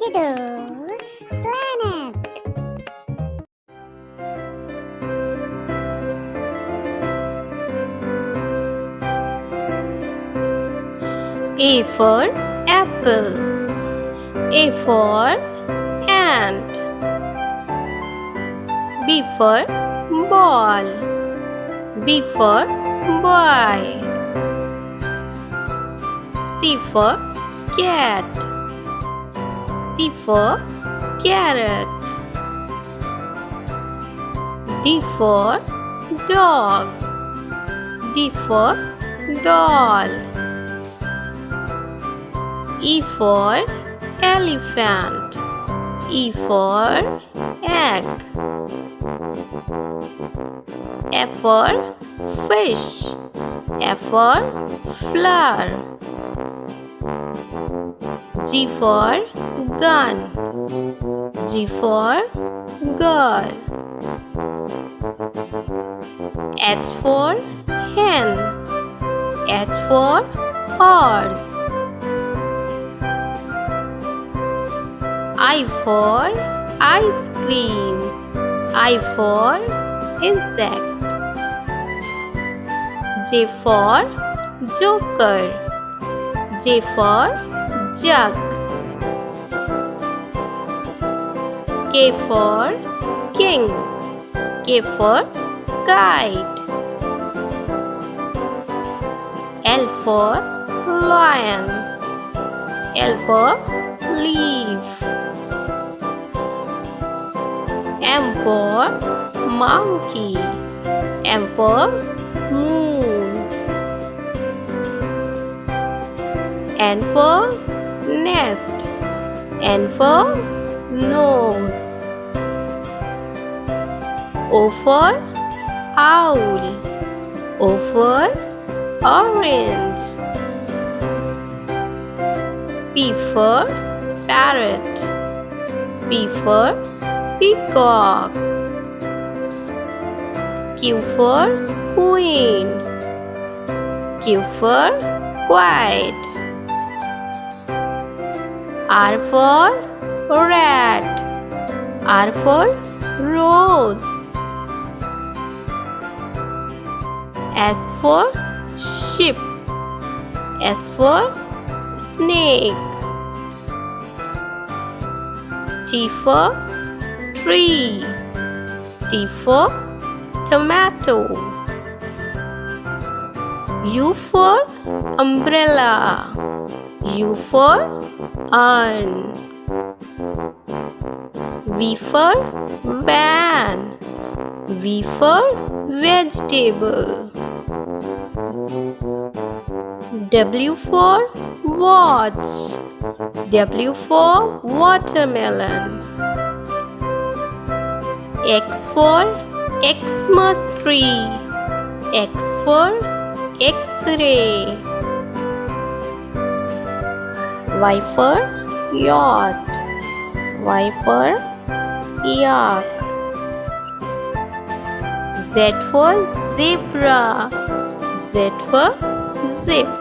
Kiddos Planet. A for apple. A for ant. B for ball. B for boy. C for cat. C for carrot. D for dog. D for doll. E for elephant. E for egg. F for fish. F for flower. G for gun. G for girl. H for hen. H for horse. I for ice cream. I for insect. J for joker. J for jug. K for king. K for kite. L for lion. L for leaf. M for monkey. M for moon. N for nest. N for nose. O for owl. O for orange. P for parrot. P for peacock. Q for queen. Q for quiet. R for rat. R for rose. S for sheep. S for snake. T for tree. T for tomato. U for umbrella. U for urn. V for van. V for vegetable. W for watch. W for watermelon. X for Xmas tree. X for X-ray. Y for yacht. Y for yak. Z for zebra. Z for zip.